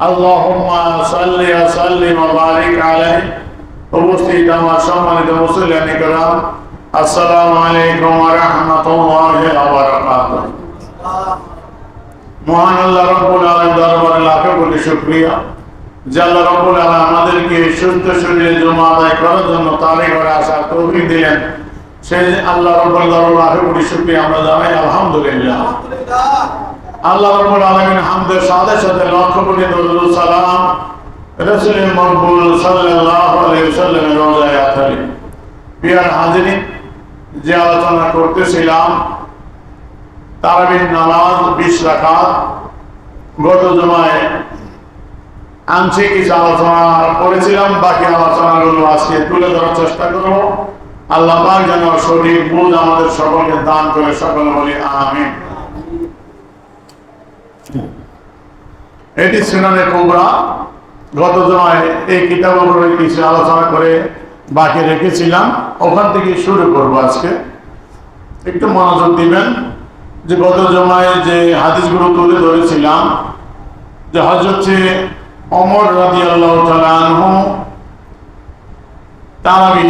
আল্লাহুম্মা সাল্লি ওয়া সাল্লিম ওয়া বারিক আলাইহি। উপস্থিত আমার সম্মানিত মুসলিম کرام, আসসালামু আলাইকুম ওয়া রাহমাতুল্লাহি ওয়া বারাকাতুহু। মহান আল্লাহ রাব্বুল আলামিন দরবারে লাখো কোটি শুকরিয়া যে আল্লাহ রাব্বুল আলামিন আমাদেরকে সুস্থ শরীরে জুমা আদায় করার জন্য তারে ঘরে আসার তৌফিক দিলেন। সেই আল্লাহ রাব্বুল দরবারে লাখো কোটি শুকরিয়া আমরা জানাই আলহামদুলিল্লাহ। আল্লাহ রাব্বুল আলামিন হামদের সাথে সাথে লক্ষ কোটি দরুদ সালাম রাসূল মকবুল সাল্লাল্লাহু আলাইহি ওয়াসাল্লামের রওজায়ে আতারি। প্রিয় হাজিরিন, যে আলোচনা করতেছিলাম তারাবির নামাজ 20 রাকাত, গত জুমায় আংশিক কিছু আলোচনা করেছিলাম, বাকি আলোচনাগুলো আজকে তুলে ধরার চেষ্টা করব। আল্লাহ পাক যেন সঠিক বুঝ আমাদের সকলকে দান করে, সকলে বলি আমিন। এটি সুনানে কুবরা। গত জমায় এই কিতাবের উপরে কিছু আলোচনা করে বাকি রেখেছিলাম, ওখান থেকে শুরু করব আজকে। একটু মনোযোগ দিবেন যে গত জমায় যে হাদিসগুলো তুলে ধরেছিলাম, যে হযরত ওমর রাদিয়াল্লাহু তাআলা আনহু তারাবি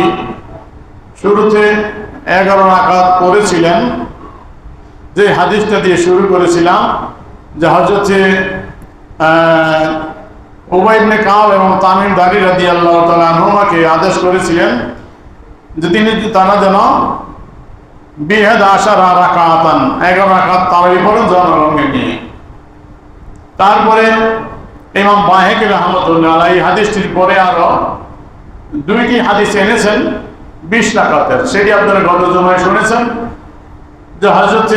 শুরুতে 11 রাকাত করেছিলেন। যে হাদিসটা দিয়ে শুরু করেছিলাম যে হযরত উবাই ইবনে কাব এবং তামিম দারি রাদিয়াল্লাহু তাআলা আনহুমাকে আদেশ করেছিলেন যে তারা যেন 11 রাকাতান 11 রাকাত তারাবি পড়েন জনগণকে নিয়ে। তারপরে ইমাম বাহেকি রাহমাতুল্লাহ আলাইহি হাদিসটির পরে আরো দুইটি হাদিস এনেছেন 20 রাকাতের। সেটি আপনারা গত জমায় শুনেছেন যে হযরত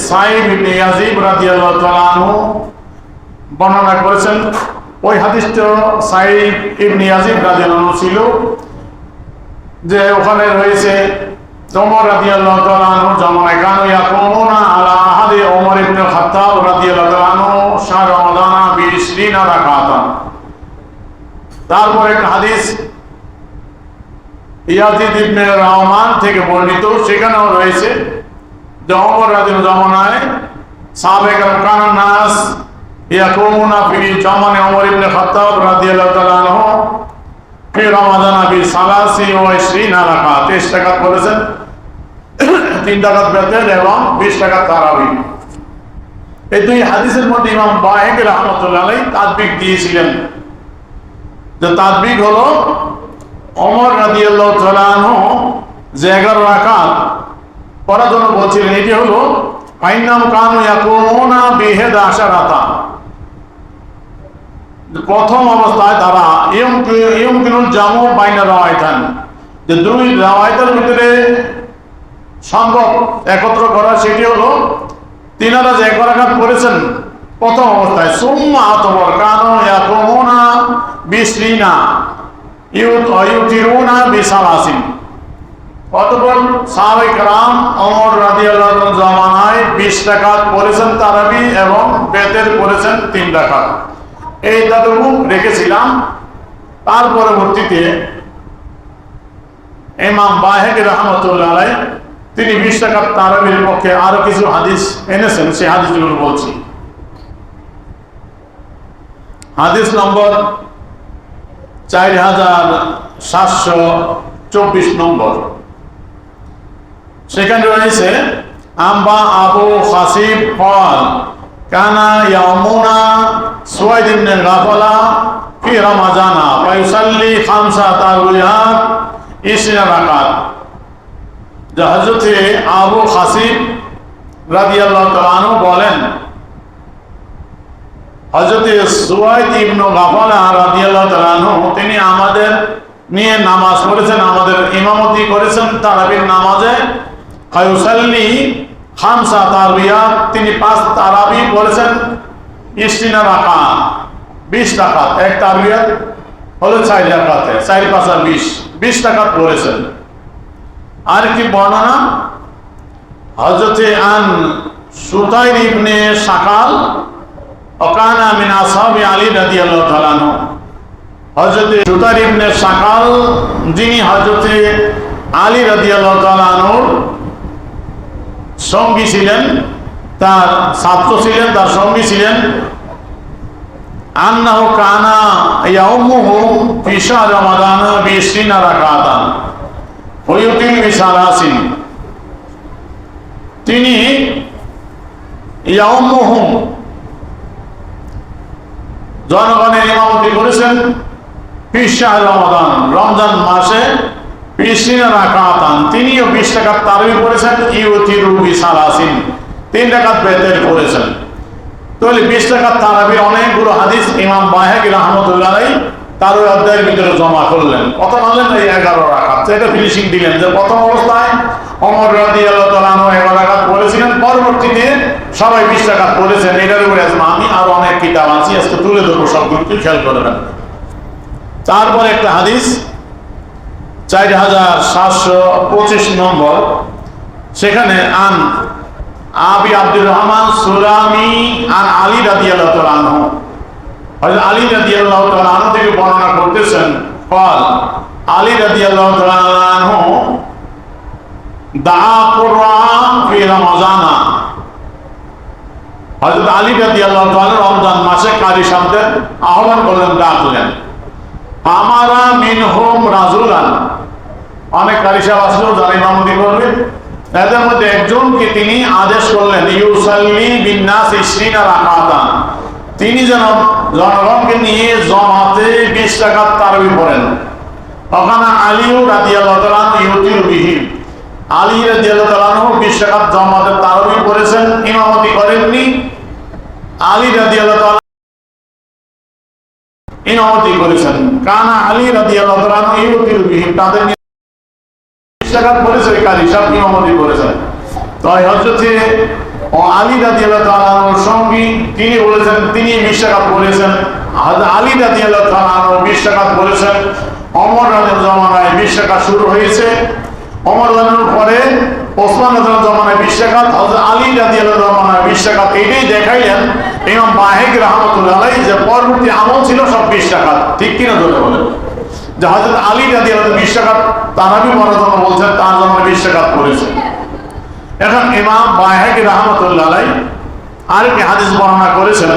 সাইব ইবনে ইয়াজিদ রাদিয়াল্লাহু তাআলা আনহু বর্ণনা করেছেন। ওই হাদিসটা সাইব ইবনে ইয়াজিদ রাদিয়াল্লাহু আনহু ছিল যে ওখানে রয়েছে ওমর রাদিয়াল্লাহু তাআলা আনহু জামানায় কানু ইয়াকুমুনা আলা আহাদি ওমর ইবনে খাত্তাব রাদিয়াল্লাহু তাআলা আনহু শাহর রমাদান 20 রাকাতান। তারপর একটা হাদিস ইয়াজিদ ইবনে রহমান থেকে বর্ণিত, সেখানেও রয়েছে যে ওমর রাদিয়াল্লাহু জামানায় সাহাবায়ে কেরাম কানান নাস ইয়াকুমুনা ফি জামানে ওমর ইবনে খাত্তাব রাদিয়াল্লাহু তাআলা আনহু ফি রমাদান 23 রাকাত। 23 রাকাত বলেছেন, 3 রাকাত বেতের এবং 20 রাকাত তারাবি। এই দুই হাদিসের মধ্যে ইমাম বাহেকি রাহমাতুল্লাহ আলাইহি তাদবিক দিয়েছিলেন। যে তাদবিক হলো ওমর রাদিয়াল্লাহু তাআলা আনহু যে 11 রাকাত পড়ার জন্য বলছিলেন, এটি হলো ফাইনাম কানু ইয়াকুমুনা বি11 রাকাত। প্রথম অবস্থায় তারা ইয়ুমকিনুল জামু বাইনা রাওয়ায়াতান, যে দুই রাওয়ায়াতের ভিতরে সম্ভব একত্র করা, সেটি হলো তিনারা যে 11 রাকাত পড়েছেন প্রথম অবস্থায়। সুম্মা আতবর কানু ইয়াকুমুনা বিশরিনা ইউতিরুনা বিসালাসিন। অতঃপর সাহাবায়ে কেরাম ওমর রাদিয়াল্লাহু আনহু জামানায় 20 রাকাত পড়েছেন তারাবি এবং বেতের পড়েছেন 3 রাকাত। এই ততটুকু রেখেছিলাম। তার পরবর্তীতে ইমাম বাহেকি রাহমাতুল্লাহ আলাইহি তিনি 20 রাকাত তারাবির পক্ষে আরো কিছু হাদিস এনেছেন, সেই হাদিসগুলো বলছি। হাদিস নম্বর 4724 নম্বর। সেখানে রয়েছে আম্বা আবু খাসিব قال কানা ইয়ামুনা সুয়াইদ ইবনে গাফলা ফি রমাজান ফায়ুসাল্লি 5 তারাবিয়াত 20 রাকাত। যে হযরত আবু খাসিব রাদিয়াল্লাহু তাআলা আনহু বলেন, হযরত সুয়াইদ ইবনে গাফলা রাদিয়াল্লাহু তাআলা আনহু তিনি আমাদের নিয়ে নামাজ পড়েছেন, আমাদের ইমামতি করেছেন তারাবির নামাজে। ফায়ুসাল্লি 5 তারাবিয়াত, তিনি 5 তারাবি পড়েছেন 20 রাকাত 20 রাকাত। এক তারাবিয়াত হলো 4 রাকাতে, 4 5 আর 20 রাকাত পড়েছেন। আর কি বর্ণনা, হযরত আন সুতাইর ইবনে শাকাল ওকানা মিন আসহাবি আলী রাদিয়াল্লাহু তাআলা আনহু। হযরত সুতাইর ইবনে শাকাল যিনি হযরত আলী রাদিয়াল্লাহু তাআলা আনহুর সঙ্গী ছিলেন, তার ছাত্র ছিলেন, তার সঙ্গী ছিলেন। আন্নাহু কানা ইয়াউমুহু ফি শাহর রমাদান বি20 রাকাতান ওয়া ইউতির বি30। তিনি ইয়াউমুহু জনগণের ইমামতি করেছেন ফি শাহর রমাদান, রমজান মাসে 20 রাকাতান, তিনিও 20 রাকাত তারাবি পড়েছেন। ইউতিরু বি30, 3 রাকাত বেতের পড়েছেন। তাহলে 20 রাকাত তারাবির অনেকগুলো হাদিস ইমাম বায়হাকি রাহমাতুল্লাহ আলাইহি তার ওই অধ্যায়ের ভিতরে জমা করলেন। কত মানলেন? এই 11 রাকাত। এটা ফিনিশিং দিলেন যে প্রথম অবস্থায় ওমর রাদিয়াল্লাহু তাআলা আনহু 11 রাকাত পড়েছিলেন, পরবর্তীতে সবাই 20 রাকাত পড়েছেন। এটার উপরে আমি আরো অনেক কিতাব আছে, আজকে তুলে ধরবো, সবগুলো খেয়াল করবেন। তারপরে একটা হাদিস 4725 নম্বর, সেখানে আন আবি আব্দুর রহমান সুলামি আন আলী রাদিয়াল্লাহু তাআলা আনহু, হযরত আলী রাদিয়াল্লাহু তাআলা আনহু থেকে বর্ণনা করতেছেন, قال আলী রাদিয়াল্লাহু তাআলা আনহু দা কুরআন ফি রমাজান, হযরত আলী রাদিয়াল্লাহু তাআলা রমজান মাসে কারি সাহেবদের আহ্বান করলেন, ডাকলেন। আমারা মিনহুম রাজুলান, অনেক কারি সাহেব আসলো যারা ইমামতি করবে, এদের মধ্যে একজনকে তিনি আদেশ করলেন, ইউসাল্লি বিন্নাস 20 রাকাতান, তিনি যেন জনগণকে নিয়ে জমাতে 20 রাকাত তারাবি পড়েন। ওখানে আলী রাদিয়াল্লাহু তাআলা ইউতিরু বিহি, আলী রাদিয়াল্লাহু তাআলা 20 রাকাত জমাতে তারাবি পড়েছেন, ইমামতি করেননি। আলী রাদিয়াল্লাহু তাআলা ইমামতি করেছেন। কানা আলী রাদিয়াল্লাহু তাআলা ইউতিরু বিহি, তাদের নিয়ে 20 রাকাত পড়েছে, কারি সাহেব ইমামতি করেছেন। তো হযরত আলী রাদিয়াল্লাহু তাআলার সঙ্গী তিনি বলেছেন, তিনি 20 রাকাত পড়েছেন। হযরত আলী রাদিয়াল্লাহু তাআলা 20 রাকাত পড়েছেন। ওমর রাদিয়াল্লাহু জামানায় 20 রাকাত শুরু হয়েছে, ওমর রাদিয়াল্লাহু পরে ওসমান রাদিয়াল্লাহু জামানায় 20 রাকাত, হযরত আলী রাদিয়াল্লাহু জামানায় 20 রাকাত। এটাই দেখাইলেন ইমাম বায়হাকি রাহমাতুল্লাহ আলাইহি যে পরবর্তী আমল ছিল সব 20 রাকাত। ঠিক কিনা জোরে বলেন? যে হযরত আলী রাদিয়াল্লাহু 20 রাকাত তারাবি পড়ার জন্য বলছেন, তার জন্য 20 রাকাত পড়েছে। এখন ইমাম বায়হাকি রাহমাতুল্লাহ আলাইহি আরেকটি হাদিস বর্ণনা করেছেন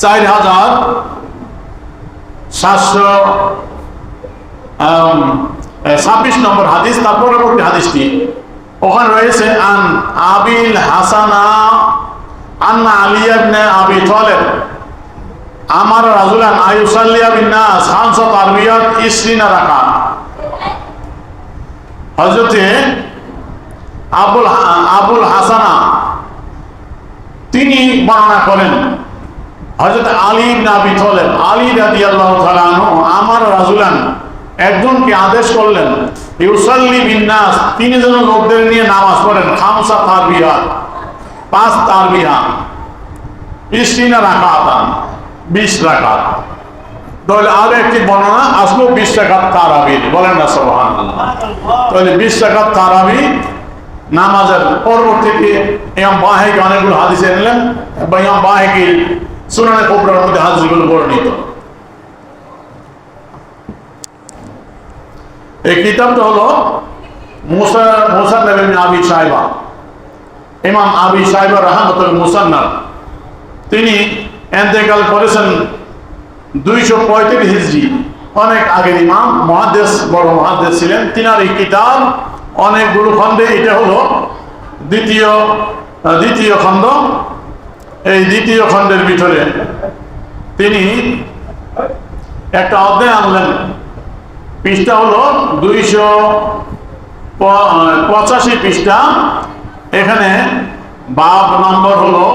4726 নম্বর হাদিস। তার পরবর্তী হাদিসটি ওখানে রয়েছে, আন আবিল হাসানা আন্না আলী ইবনে আবি তালিব আমার রাজুলান আয়ুসাল্লিয়া বিন্নাস 5 তারবিয়াত 20 রাকাত। হযরতে আবুল হাসানা তিনি বর্ণনা করেন, হযরত আলী ইবনে আবি তালিব আলী রাদিয়াল্লাহু তাআলা আনহু আমার রাজুলান একজনকে আদেশ করলেন, ইউসাল্লি বিন্নাস, তিনি যেন লোকদের নিয়ে নামাজ পড়েন 5 তারবিয়াত 5 তারবিয়াত 20 রাকাতান 20 রাকাত। তাহলে আর একটি বর্ণনা আসলো 20 রাকাত তারাবি, বলেন না সুবহানাল্লাহ। তাহলে 20 রাকাত তারাবি নামাজের পরবর্তীতে ইমাম বায়হাকি অনেকগুলো হাদিস এনেলেন, বা ইমাম বায়হাকি সুনানে কুবরার মধ্যে হাদিসগুলো বর্ণিত। এই কিতাবটা হলো মুসান্নাফ ইবনে আবি শাইবা, ইমাম আবি শাইবা রাহমাতুল মুসান্নাফ। তিনি ইন্তেকাল করেছেন 235 হিজরি, অনেক আগের ইমাম, মুহাদ্দিস, বড় মুহাদ্দিস ছিলেন। তিনার এই কিতাব অনেকগুলো খণ্ডে, এটা হলো দ্বিতীয় খণ্ড। এই দ্বিতীয় খণ্ডের ভিতরে তিনি একটা অধ্যায় আনলেন, পৃষ্ঠা হলো 285 পৃষ্ঠা। এখানে বাব নম্বর হলো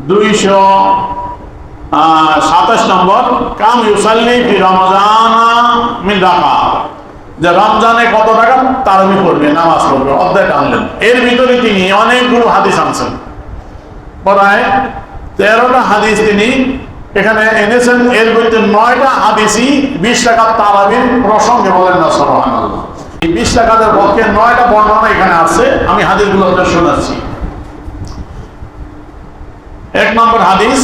227 নম্বর, কাম ইউসাল্লি ফি রমজান মিন রাকাত, যে রমজানে কত টাকা তারাবি পড়বে, নামাজ পড়বে, অধ্যায়টা আনলেন। এর ভিতরে তিনি অনেকগুলো হাদিস আনছেন, প্রায় 13টা হাদিস তিনি এখানে এনেছেন। এর মধ্যে 9টা হাদিসই 20 রাকাত তারাবির প্রসঙ্গে, বলেন না সুবহানাল্লাহ। এই 20 রাকাতের পক্ষে 9টা বর্ণনা এখানে আছে, আমি হাদিসগুলো আপনাদের শোনাচ্ছি। 1 নম্বর হাদিস,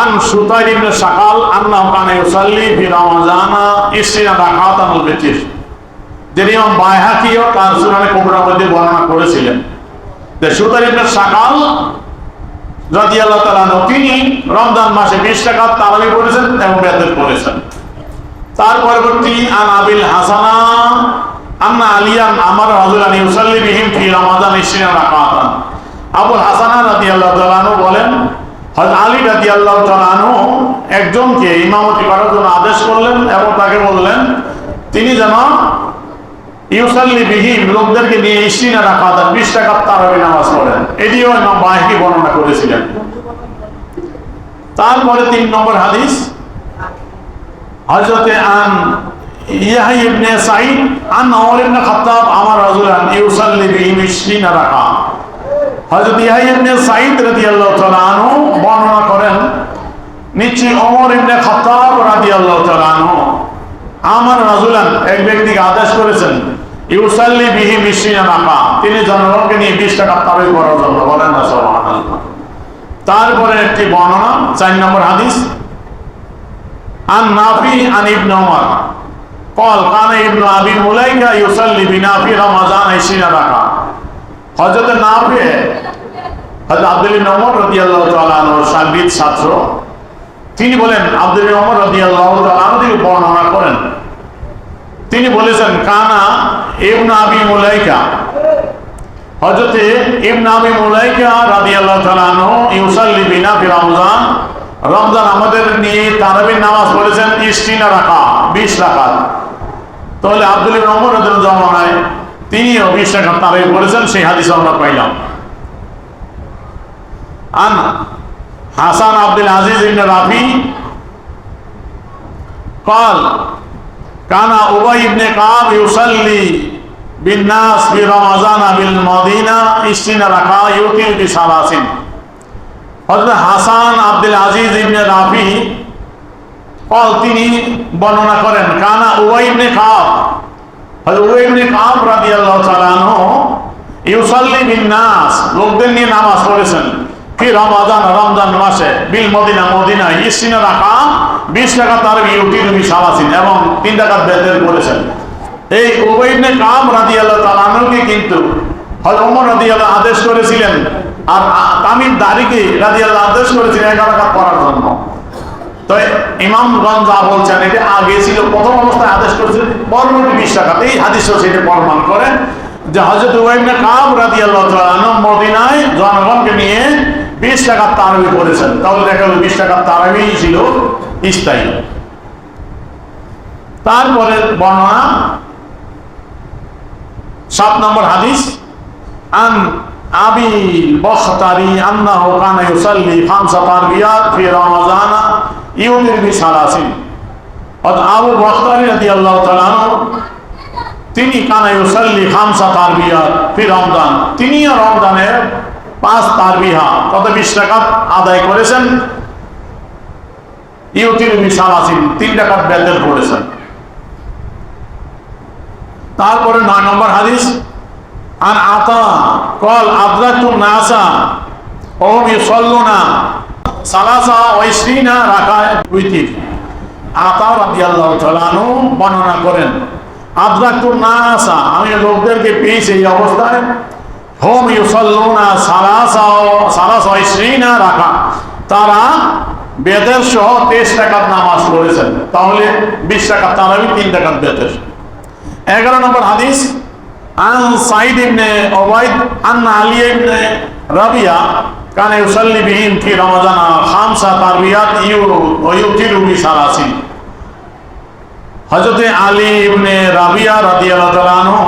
আন সুতাইর ইবনে শাকাল আন্নাহু কানা ইউসাল্লি ফি রমাজান 20 রাকাতান আল-বিতির, যিনি ইমাম বায়হাকিও তার সুনানে কুবরার মধ্যে বর্ণনা করেছিলেন যে সুতাইর ইবনে শাকাল রাদিয়াল্লাহু তাআলা আনহু তিনি রমজান মাসে 20 রাকাত তারাবি পড়েছেন এবং বেতের পড়েছেন। তার পরবর্তী আন আবিল হাসানা আন্না আলিয়ান আমার রাজুলান ইউসাল্লি বিহিম ফি রমাদান 20 রাকাতান। আবুল হাসানা রাদিয়াল্লাহু তাআলা আনহু বলেন হযরত আলী রাদিয়াল্লাহু তাআলা আনহু একজনকে ইমামতি করার জন্য আদেশ করলেন এবং তাকে বললেন তিনি যেন ইউসাল্লি বিহিম লোকদেরকে নিয়ে 20 রাকাতান 20 রাকাত তারাবি নামাজ পড়েন। এটিও ইমাম বায়হাকি বর্ণনা করেছিলেন। তারপরে 3 নম্বর হাদিস হযরত আন ইয়াহইয়া ইবনে সাঈদ আন ওমর ইবনে খাত্তাব আমার রাজুলান ইউসাল্লি বিহিম 20 রাকাত। হযরত ইয়াহইয়া ইবনে সাঈদ রাদিয়াল্লাহু তাআলা আনহু বর্ণনা করেন নিশ্চয়ই ওমর ইবনে খাত্তাব রাদিয়াল্লাহু তাআলা আনহু আমার রাজুলান এক ব্যক্তিকে আদেশ করেছেন ইউসাল্লি বিহিম 20 রাকাত, তিনি জনগণকে নিয়ে 20 রাকাত তারাবি পড়ার জন্য। বলেন না সুবহানাল্লাহ। তারপরে একটি বর্ণনা 4 নম্বর হাদিস আন নাফি আন ইবনে ওমর قال كان ابن ابي مليكه يصلي بنا في رمضان 20 রাকাত। হযরত নাফি হযরত আব্দুল্লাহ ইবনে ওমর রাদিয়াল্লাহু তাআলা আনহুর শাগির্দ ছাত্র, তিনি বলেন আব্দুল্লাহ ওমর রাদিয়াল্লাহু তাআলা আনহু বর্ণনা করেন তিনি বলেছেন কানা ইবনে আবি মুলাইকা, হযরত ইবনে আবি মুলাইকা রাদিয়াল্লাহু তাআলা আনহু ইউসাল্লি বিনা ফি রমজান, রমজান আমাদের নিয়ে তারাবির নামাজ পড়েছেন 20 রাকাত 20 রাকাত। তাহলে আব্দুল্লাহ ইবনে ওমর রাদিয়াল্লাহু জামানায় তিনিও 20 রাকাত তারাবি পড়েছেন, সেই হাদিস আমরা পাইলাম। আন হাসান আব্দুল আজিজ ইবনে রাফি قال كان أبي بن كعب يصلي بالناس في رمضان بالمدينة 20 রাকাত يوتر ب30। হযরত হাসান আব্দুল আজিজ ইবনে রাফি তিনি বর্ণনা করেন কানা উবাই ইবনে কাব, হযরত উবাই ইবনে কাব রাদিয়াল্লাহু তাআলা আনহু ইউসাল্লি বিন নাস লোকদের নিয়ে নামাজ পড়েছেন ফি রমাদান রমজান মাসে বিল মদিনা মদিনায় 20 রাকাত 20 রাকাত তারাবি ইউতির ব30 এবং 3 রাকাত বেতের পড়েছেন। এই উবাই ইবনে কাব রাদিয়াল্লাহু তাআলা আনহুকে কিন্তু হযরত ওমর রাদিয়াল্লাহু আদেশ করেছিলেন আর তামিম দারিকে রাদিয়াল্লাহু আদেশ করেছিলেন 11 রাকাত পড়ার জন্য। তো ইমামগঞ্জ যা বলছেন এটা আগে ছিল, প্রথম অবস্থায় আদেশ করেছিলেন পরবর্তী 20 রাকাত। এই হাদিসও সেটা প্রমাণ করে যে হযরত উবাই ইবনে কাব রাদিয়াল্লাহু তাআলা আনহু মদিনায় জনগণকে নিয়ে 20 রাকাত তারাবি পড়েছেন। তাহলে দেখা গেল 20 রাকাত তারাবি ছিল স্থায়ী। তারপরে বর্ণনা 7 নম্বর হাদিস আন আবি বখতারি আন্নাহু কানা ইউসাল্লি 5 তারবিয়াত ফি রমাজান ইউমির ব30। অর্থাৎ আবু বখতারি রাদিয়াল্লাহু তাআলা আনহু তিনি কানা ইউসাল্লি 5 তারবিয়াত ফি রমজান, তিনি রমজানের 5 তারবিহা কত 20 রাকাত আদায় করেছেন ইউতির ব30 3 রাকাত বেতের পড়েছেন। তারপরে 9 নম্বর হাদিস আন আতা قال أدركت الناس وهم يصلون 23 রাকাত উইতির। আতা রাদিয়াল্লাহু তাআলা আনহু বর্ণনা করেন আদরাকতু الناس আমি লোকদেরকে পেয়েছি এই অবস্থায় হুম ইউসাল্লুনা 23 রাকাত, তারা বেতের সহ 23 রাকাত নামাজ পড়েছেন। তাহলে 20 রাকাত তারাবি 3 রাকাত বেতের। 11 নম্বর হাদিস আন সাঈদ ইবনে উবাইদ আন্না আলী ইবনে রাবিয়া কানা ইউসাল্লি বিহিম ফি রমাজান 5 তারবিয়াত ইউতিরু ব30। হযরত আলী ইবনে রাবিয়া রাদিয়াল্লাহু তাআলা আনহু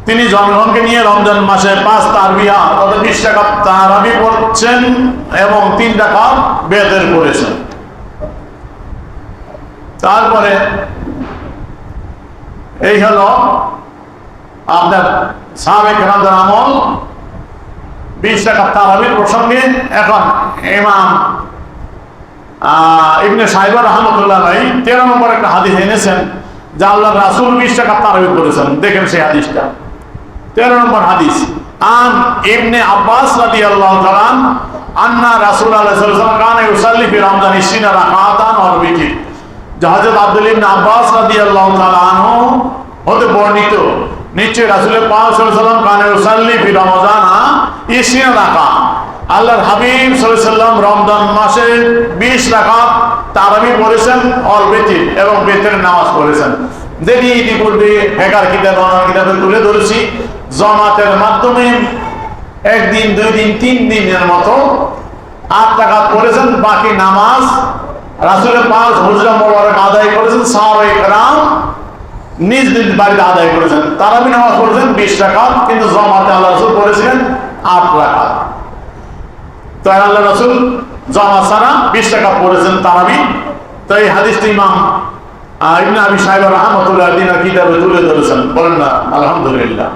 তিনি জনগণকে নিয়ে রমজান মাসে 5 তারবিয়া অর্থাৎ 20 রাকাত তারাবি পড়ছেন এবং 3 রাকাত বেতের পড়েছেন। তারপরে এই হলো আপনার সাহাবে কেরামদের আমল 20 রাকাত তারাবির প্রসঙ্গে। এখন ইমাম ইবনে সাইবা রাহমাতুল্লাহ আলাইহি 13 নম্বর একটা হাদিস এনেছেন যা আল্লাহর রাসূল 20 রাকাত তারাবি করেছেন। দেখেন সেই হাদিসটা 13 নম্বর হাদিস আন ইবনে আব্বাস রাদিয়াল্লাহু তাআলা আন্না রাসূলুল্লাহ সাল্লাল্লাহু আলাইহি ওয়াসাল্লাম কানা ইউসাল্লি ফি রমজান 20 রাকাতান ওয়া বিতির। হযরত আব্দুল্লাহ ইবনে আব্বাস রাদিয়াল্লাহু তাআলা আনহু হতে বর্ণিত নিশ্চয় রাসূল পাক সাল্লাল্লাহু আলাইহি ওয়াসাল্লাম কানা ইউসাল্লি ফি রমজান 20 রাকাত আল্লাহর হাবিব সাল্লাল্লাহু আলাইহি ওয়াসাল্লাম রমজান মাসে 20 রাকাত তারাবি পড়েছেন অল বেতির এবং বেতের নামাজ পড়েছেন। যেটি ইতিপূর্বে হেকার কিতাবে তুলে ধরেছি, জামাতের মাধ্যমে একদিন, 2 দিন, 3 দিনের মতো 8 রাকাত পড়েছেন। বাকি নামাজ রাসূলের 5 হুজরা মোবারক আদায় করেছেন, সাহাবায়ে কেরাম নিজ নিজ বাড়িতে আদায় করেছেন। তারাবি নামাজ পড়েছেন 20 রাকাত, কিন্তু জামাতে আল্লাহ রাসূল পড়েছিলেন 8 রাকাত। তাই আল্লাহ রাসূল জামাত ছাড়া 20 রাকাত পড়েছেন তারাবি। তাই এই হাদিসটি ইমাম ইবনে আবি শাইবা রাহমাতুল্লাহ আলাইহি কিতাবে তুলে ধরেছেন। বলেন না আলহামদুলিল্লাহ।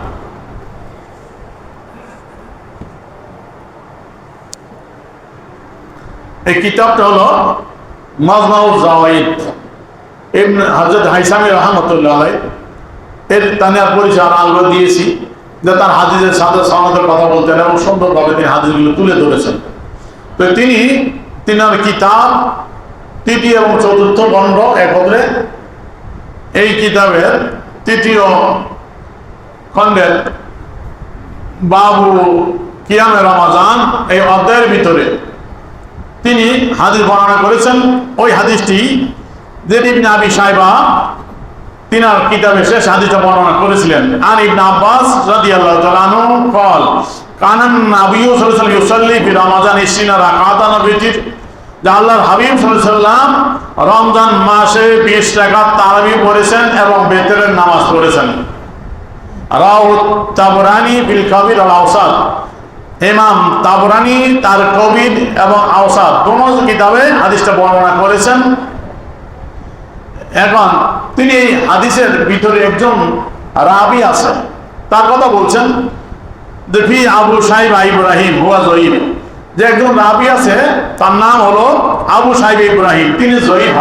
এই কিতাবটা হলো মাজমাউজ জাওয়াইদ, ইবনে হযরত হাইসামি রাহমাতুল্লাহ আলাইহি এর তানিয়ার পরিচয় আলো দিয়েছি, যে তার হাদিসের সাথে সনদের কথা বলতেন এবং সুন্দরভাবে তিনি হাদিসগুলো তুলে ধরেছেন। তো তিনার কিতাব 3য় এবং 4র্থ খণ্ড একত্রে, এই কিতাবের 3য় খণ্ডের বাবু কিয়ামে রমাজান এই অধ্যায়ের ভিতরে তিনি হাদিস বর্ণনা করেছেন। ওই হাদিসটি যেটি ইবনে আবি শাইবা তিনার কিতাবে শেষ হাদিসটা বর্ণনা করেছিলেন। আন ইবনে আব্বাস রাদিয়াল্লাহু তাআলা আনহু قال কান নবী সাল্লাল্লাহু আলাইহি ওয়াসাল্লাম ইউসাল্লি ফি রমাজান 20 রাকাতান বিতির, যে আল্লাহর হাবিব সাল্লাল্লাহু আলাইহি ওয়াসাল্লাম রমজান মাসে 20 রাকাত তারাবি পড়েছেন এবং বেতরের নামাজ পড়েছেন। রাওয়াহু তাবরানী বিল কাবির আল আওসাত, ইমাম তাবরানী তার কবির এবং আওসাত দুটো কিতাবে হাদিসটা বর্ণনা করেছেন। এখন তিনি এই হাদিসের ভিতরে একজন রাবি আছেন, তার কথা বলছেন। দেখি আবু সাইবা ইব্রাহিম হুয়া জয়ীব, যে একজন রাবি আছে তার নাম হলো আবু সাইবা ইব্রাহিম, তিনি জয়ীব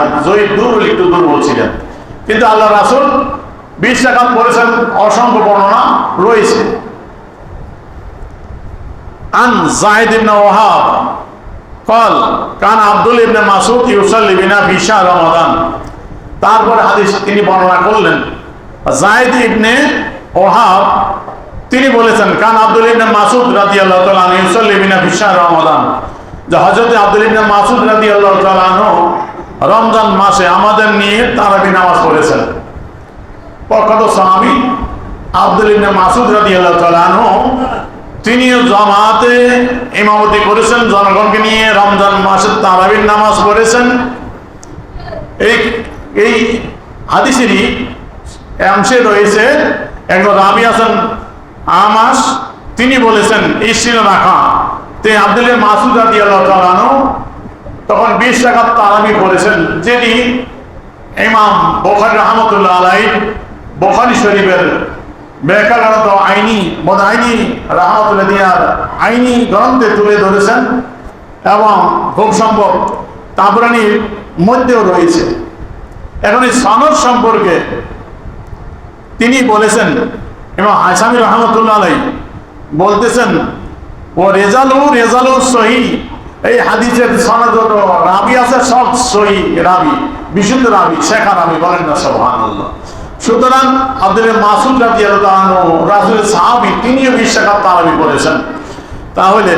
একটু দুর্বল ছিলেন। কিন্তু আল্লাহ রাসূল 20 রাকাত পড়েছেন, অসংখ্য বর্ণনা রয়েছে। আন যায়েদ ইবনে ওয়াহাব قال কান আব্দুল ইবনে মাসউদ ইউসাল্লি বিনা ফি শাহর রমাদান। তারপরে হাদিস তিনি বর্ণনা করলেন, যায়েদ ইবনে ওয়াহাব তিনি বলেছেন কান আব্দুল ইবনে মাসউদ রাদিয়াল্লাহু তাআলা আনহু ইউসাল্লি বিনা ফি শাহর রমাদান, যে হযরত আব্দুল ইবনে মাসউদ রাদিয়াল্লাহু তাআলা আনহু রমজান মাসে আমাদের নিয়ে তারাবি নামাজ পড়েছেন। প্রখ্যাত সাহাবী আব্দুল ইবনে মাসউদ রাদিয়াল্লাহু তাআলা আনহু তিনিও জামাতে ইমামতি করেছেন, জনগণকে নিয়ে রমজান মাসে তারাবির নামাজ পড়েছেন। এই হাদিসেরই অংশে রয়েছে একজন রাবি আছেন আমাস, তিনি বলেছেন 20 রাকাত তে আব্দুল মাসউদ রাদিয়াল্লাহু তাআলা আনহু তখন 20 রাকাত তারাবি পড়েছেন, যেটি ইমাম বুখারী রাহমাতুল্লাহ আলাইহি বুখারী শরীফের ব্যাখ্যাগত আইনি রাহমাতুল্লাহ দিয়ার আইনি গ্রন্থে তুলে ধরেছেন এবং খুব সম্ভব তাবরানীর মধ্যেও রয়েছে। এখন এই সনদ সম্পর্কে তিনি বলেছেন এবং হাসামি রাহমাতুল্লাহ আলাইহি বলতেছেন, ও রেজালু সহিহ, এই হাদিসের সনদ রাবি আছে সব সহিহ রাবি, বিশুদ্ধ রাবি, শেখা রাবি, বলেন না সুবহানাল্লাহ। সুতরাং আব্দুল মাসউদ রাদিয়াল্লাহু তাআলা আনহু রাসূলের সাহাবী, তিনিও 20 রাকাত তারাবি পড়েছেন। তাহলে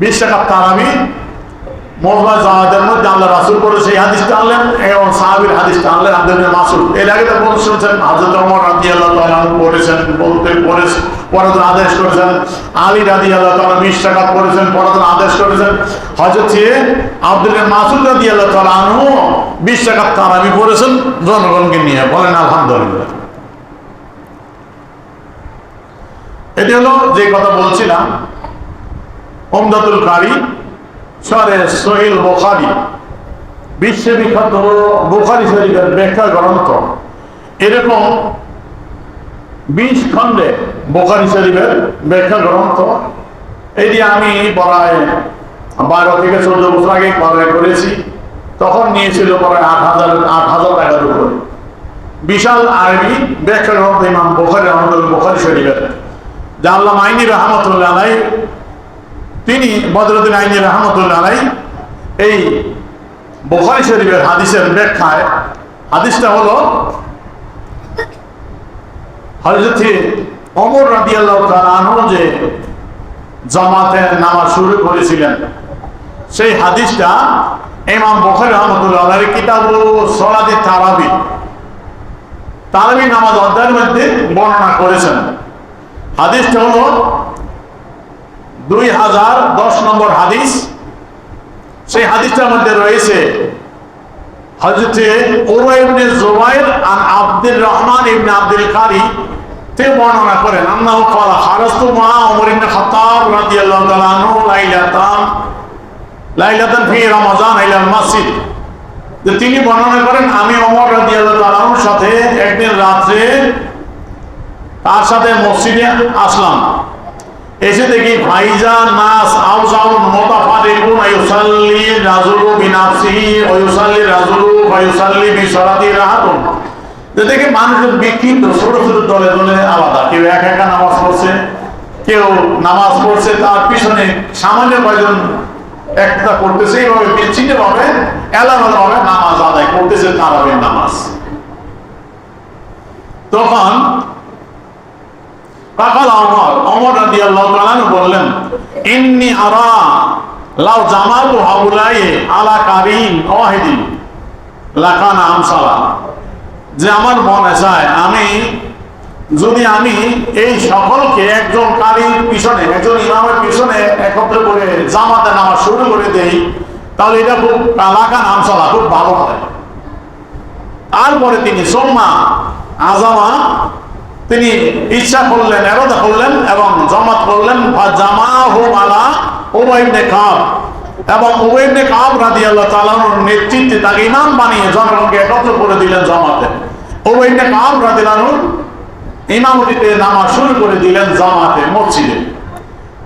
20 রাকাত তারাবি মোজমা জাওয়াদের মধ্যে আল্লাহ রাসূল পড়ে সেই হাদিসটা আনলেন এবং সাহাবীর হাদিসটা আনলেন আব্দুল মাসউদ। এর আগে তো বলছেন হযরত ওমর রাদিয়াল্লাহু তাআলা আনহু পড়েছেন, পড়ার আদেশ করেছেন। আলী রাদিয়াল্লাহু তাআলা 20 রাকাত পড়েছেন, পড়ার আদেশ করেছেন। হযরত আব্দুল মাসউদ রাদিয়াল্লাহু তাআলা আনহু 20 রাকাত তারাবি পড়েছেন জনগণকে নিয়ে, বলেন আলহামদুলিল্লাহ। এটি হলো যে কথা বলছিলাম, উমদাতুল কারি শরহে সহিহ বুখারী, বিশ্ববিখ্যাত বুখারী শরীফের ব্যাখ্যা গ্রন্থ। এরকম 20 খণ্ডে বুখারী শরীফের ব্যাখ্যা গ্রন্থ। এটি আমি প্রায় 12 থেকে 14 বছর আগে ক্রয় করেছি। তখন নিয়েছিল প্রায় 8,000 টাকার উপরে। বিশাল আরবি ব্যাখ্যা গ্রন্থ ইমাম বুখারী শরীফের, যা আল্লামা আইনি রাহমাতুল্লাহ আলাইহি তিনি বদরুদ্দিন আইনি রাহমাতুল্লাহ আলাইহি এই বুখারী শরীফের হাদিসের ব্যাখ্যায়, হাদিসটা হলো হযরত ওমর রাদিয়াল্লাহু তাআলা আনহু যে জামাতে নামাজ শুরু করেছিলেন। সেই হাদিসটা ইমাম বুখারী রাহমাতুল্লাহ আলাইহি কিতাবুস সালাতি তারাবি নামাজ অধ্যায়ের মধ্যে বর্ণনা করেছেন। হাদিসটা হলো 2010 নম্বর হাদিস। সেই হাদিসটার মধ্যে রয়েছে হযরত উরওয়া ইবনে যুবাইর আন আব্দুর রহমান ইবনে আব্দুল কারি থেকে বর্ণনা করেন আন্নাহু ক্বালা খারাজতু মা ওমর ইবনে খাত্তাব রাদিয়াল্লাহু তাআলা আনহু লাইলাতান ফি রমাজান ইলাল মসজিদ। যে তিনি বর্ণনা করেন আমি ওমর রাদিয়াল্লাহু তাআলা আনহুর সাথে একদিন রাত্রে তার সাথে মসজিদে আসলাম। এসে দেখি ফাইজা নাস আউসাউন মুতাফারিকুন ইউসাল্লি রাজুলু বিনাফসিহি ওয়া ইউসাল্লি রাজুলু ওয়া ইউসাল্লি বিসালাতি রাহাতুন। দেখি মানুষের বিক্ষিপ্ত ছোট ছোট দলে দলে আলাদা, কেউ একা একা নামাজ পড়ছে, কেউ নামাজ পড়ছে তার পিছনে সামান্য কয়েকজন একটা করতেছে, এইভাবে বিচ্ছিন্ন ভাবে এলামেলা ভাবে নামাজ আদায় করতেছে তারাবির নামাজ। তখন ওমর রাদিয়াল্লাহু তাআলা বললেন ইন্নী আরা লাউ জামাতু হাউলাই আলা কারিম ওয়াহিদিন লাকানা আমসালা। যে আমার মনে চায় যদি আমি এই সকলকে একজন কারীর পিছনে, একজন ইমামের পিছনে একত্র করে জামাতে নামাজ শুরু করে দেই, তাহলে এটা খুব লাকানা আমসালা, খুব ভালো হয়। তারপরে তিনি সোম্মা আজামা, তিনি ইচ্ছা করলেন, এরাদা করলেন এবং জামাত করলেন জামাহু আলা উবাই ইবনে কাব, এবং উবাই ইবনে কাব রাদিয়াল্লাহু তাআলার নেতৃত্বে তাকে ইমাম বানিয়ে জনগণকে একত্র করে দিলেন জামাতে। উবাই ইবনে কাব রাদিয়াল্লাহু ইমামতিতে নামাজ শুরু করে দিলেন জামাতে মসজিদে।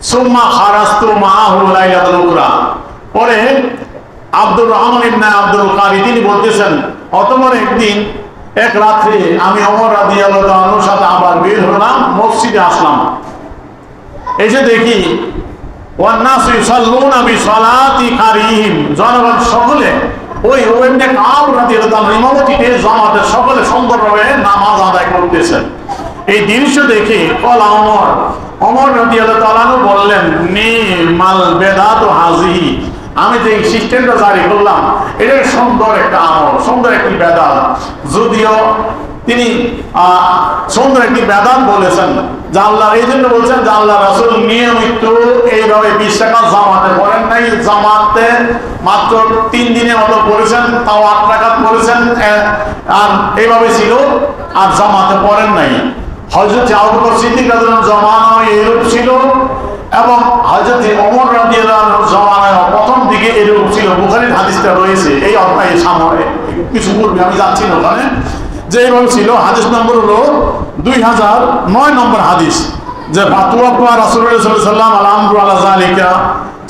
সুম্মা খারাজতু মাআহু লাইলাতুল উখরা। পরে আব্দুর রহমান ইবনে আব্দুল কারি তিনি বলতেছেন অতঃপর একদিন এক রাত্রে আমি ওমর রাদিয়াল্লাহু তাআলার সাথে আবার বের হলাম, মসজিদে আসলাম। এসে দেখি ওয়ান্নাসু ইউসাল্লুনা বিসালাতি কারিহিম, জনগণ সকলে ওই ইবনে কাব রাদিয়াল্লাহু তাআলার ইমামতিতে জামাতের সকলে সুন্দরভাবে নামাজ আদায় করতেছেন। এই দৃশ্য দেখে ওমর রাদিয়াল্লাহু তাআলা বললেন নিমাল বেদাতু হাযিহি, আমি যে সিস্টেমটা জারি করলাম এটা সুন্দর একটা আমল, সুন্দর একটি বেদাত। যদিও তিনি সুন্দর একটি বেদাত বলেছেন, যে আল্লাহ এই জন্য বলছেন যে আল্লাহ রাসূল নিয়মিত এইভাবে 20 টাকা জামাতে পড়েন নাই, জামাতে মাত্র 3 দিনের মতো পড়েছেন, তাও 8 রাকাত পড়েছেন, আর এইভাবে ছিল, আর জামাতে পড়েন নাই। হযরত আবু বকর সিদ্দিক রাদিয়াল্লাহু জমানায় এরূপ ছিল, এবং হযরত ওমর রাদিয়াল্লাহু আনহুর জমানায় প্রথম দিকে এরূপ ছিল। বুখারীর হাদিসটা রয়েছে এই অধ্যায়ে সামনে, কিছু পূর্বে আমি যাচ্ছি না ওখানে, যে এইভাবে ছিল। হাদিস নম্বর হলো 2009 নম্বর হাদিস, যে ফাতুয়া রাসূলুল্লাহ সাল্লাল্লাহু আলাইহি ওয়াসাল্লাম আল-আমরু আলা যালিকা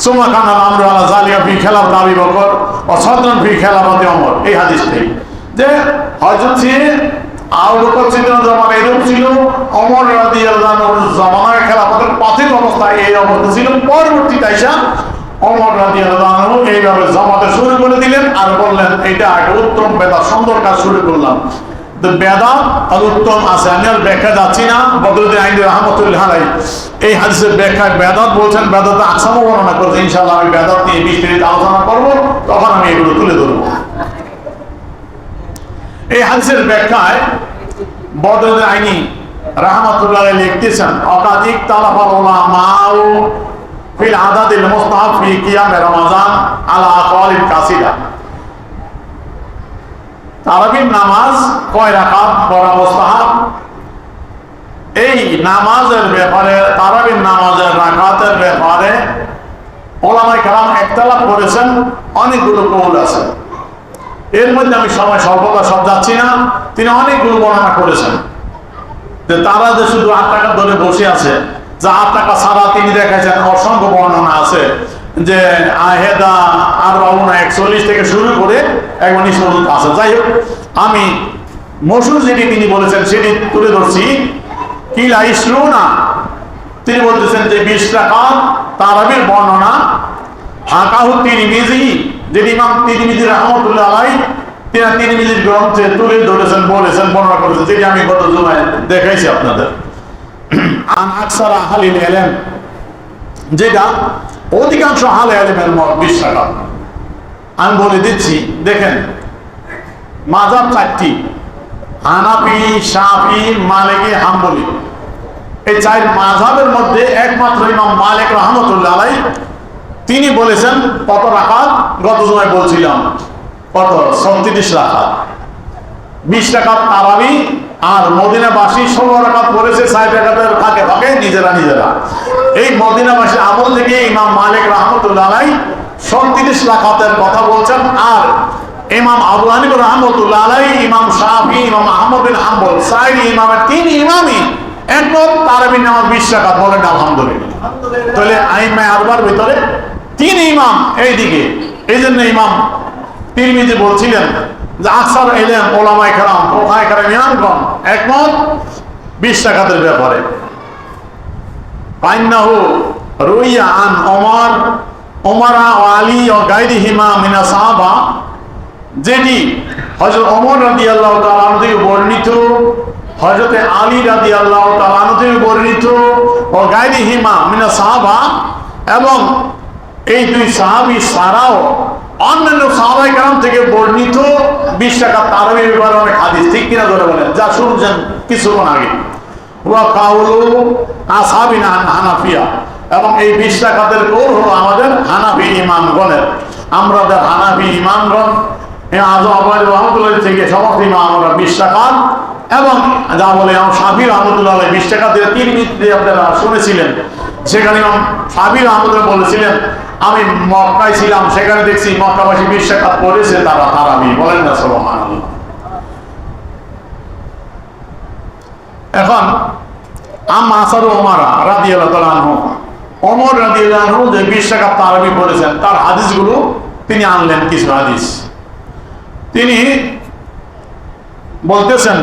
সুম্মা কানা আল-আমরু আলা যালিকা ফি খিলাফাতি আবী বকর ওয়া সাদরান ফি খিলাফাতি ওমর। এই হাদিসটাই যে হযরত আবু বকর সিদ্দিকের জামানায় এরকম ছিল, ওমর রাদিয়াল্লাহু আনহুর জামানায় খেলাফতের পথের অবস্থায় এই অবস্থা ছিল। পরবর্তীতে আইসা ওমর রাদিয়াল্লাহু আনহু এইভাবে জামাতে শুরু করে দিলেন, আর বললেন এটা একটা উত্তম বেদাত, সুন্দর কাজ শুরু করলাম। তো বেদাত আর উত্তম আছে, আমি আর ব্যাখ্যা যাচ্ছি না। বদরুদ্দিন আইনি রাহমাতুল্লাহ আলাইহি এই হাদিসের ব্যাখ্যায় বেদাত বলছেন, বেদাতের আকসামও বর্ণনা করেছেন। ইনশাআল্লাহ আমি বেদাত নিয়ে বিস্তারিত আলোচনা করব, তখন আমি এগুলো তুলে ধরবো। এই হাদিসের ব্যাখ্যায় বদরুদ্দিন আইনি রাহমাতুল্লাহ আলাইহি লিখতেছেন অকাদিক তালাফাল উলামাউ ফিল আদাদিল মুস্তাহাব ফি কিয়াম রমাজান আলা আকাওয়ালিন কাসিরা। তারাবির নামাজ কয় রাকাত পড়া মুস্তাহাব, এই নামাজের ব্যাপারে, তারাবির নামাজের রাকাতের ব্যাপারে উলামায়ে কেরাম ইখতিলাফ করেছেন, অনেকগুলো কওল আছে। এর মধ্যে আমি সময় স্বল্পতা সব যাচ্ছি না, তিনি অনেকগুলো বর্ণনা করেছেন। যে তারা যে শুধু 8 টাকা ধরে বসে আছে, যা 8 টাকা ছাড়া তিনি দেখাচ্ছেন অসংখ্য বর্ণনা আছে, যে আহেদা আর 41 থেকে শুরু করে একবার নিঃসন্দেহ আছে। যাই হোক, আমি মশহুর যেটি তিনি বলেছেন সেটি তুলে ধরছি। কিলা ইসরুনা, তিনি বলতেছেন যে 20 টাকা তারাবির বর্ণনা হাকাহু তিরমিজি, যেটি ইমাম তিরমিজি রাহমাতুল্লাহ আলাইহি তিনি তিরমিজির গ্রন্থে তুলে ধরেছেন, বলেছেন, বর্ণনা করেছেন, যেটি আমি গত জুমায় দেখাইছি আপনাদের। আন আকসারা আহলিল ইলম যেটা অধিকাংশ আহলে ইলমের মত 20 রাকাত। আমি বলে দিচ্ছি, দেখেন মাযহাব 4টি, হানাফি, শাফি, মালিকি, হাম্বলি। এই 4 মাযহাবের মধ্যে একমাত্র ইমাম মালিক রাহমাতুল্লাহ আলাইহি তিনি বলেছেন কত রাকাত? গত জুমায় বলছিলাম কত, 37 রাকাত। 20 রাকাত তারাবি, আর মদিনাবাসী 16 রাকাত পড়েছে 4 রাকাতের ফাঁকে ফাঁকে নিজেরা। এই মদিনাবাসী আমল থেকে ইমাম মালিক রাহমাতুল্লাহ আলাইহি 37 রাকাতের কথা বলছেন। আর ইমাম আবু হানিফা রাহমাতুল্লাহ আলাইহি, ইমাম শাফি, ইমাম আহমদ বিন হাম্বল, 4 ইমামের 3 ইমামই একমত তারাবির নামাজ 20 রাকাত। বলেন আলহামদুলিল্লাহ। তাহলে আইম্মায়ে আরবার ভিতরে 3 ইমাম এইদিকে। এই জন্য ইমাম তিরমিজি বলছিলেন যে আকসার ইলম উলামায়ে কেরাম, ফুকাহায়ে কেরাম, ইমামগণ একমত 20 রাকাতের ব্যাপারে। ফাইন্নাহু রুইয়া আন ওমরা ওয়া আলী ওয়া গায়রিহিমা মিনা সাহাবা, যেটি হযরত ওমর রাদিয়াল্লাহু তাআলা আনহু থেকে বর্ণিত, হযরত আলী রাদিয়াল্লাহু তাআলা আনহু থেকে বর্ণিত, ও গায়রিহিমা মিনা সাহাবা, এবং এই 2 সাহাবী ছাড়াও অন্যান্য সাহাবায়ে কেরাম থেকে বর্ণিত 20 রাকাত তারাবির ব্যাপারে অনেক হাদিস। ঠিক কিনা ধরে বলেন, যা শুনছেন কিছুক্ষণ আগে। ওয়া কাউলু আসহাবিনা হানাফিয়া, এবং এই 20 রাকাতের কৌল হলো আমাদের হানাফি ইমামগণের। আমাদের হানাফি ইমামগণ আযম আবু হানিফা রাহমাতুল্লাহ থেকে সমস্ত ইমাম আমরা 20 রাকাত, এবং যা বলে ইমাম শাফি রাহমাতুল্লাহ আলাইহি 20 টাকা দিয়ে তিরমিজি আপনারা শুনেছিলেন। সেখানে ইমাম শাফি রাহমাতুল্লাহ বলেছিলেন, আমি মক্কায় ছিলাম, সেখানে দেখছি মক্কাবাসী 20 রাকাত পড়েছে তারা তারাবি। বলেন না সুবহানাল্লাহ। এখন আম্মা আসারু ওমর রাদিয়াল্লাহু তাআলা আনহু, ওমর রাদিয়াল্লাহু আনহু যে 20 রাকাত তারাবি পড়েছেন তার হাদিসগুলো তিনি আনলেন। কিছু হাদিস তিনি বলতেছেন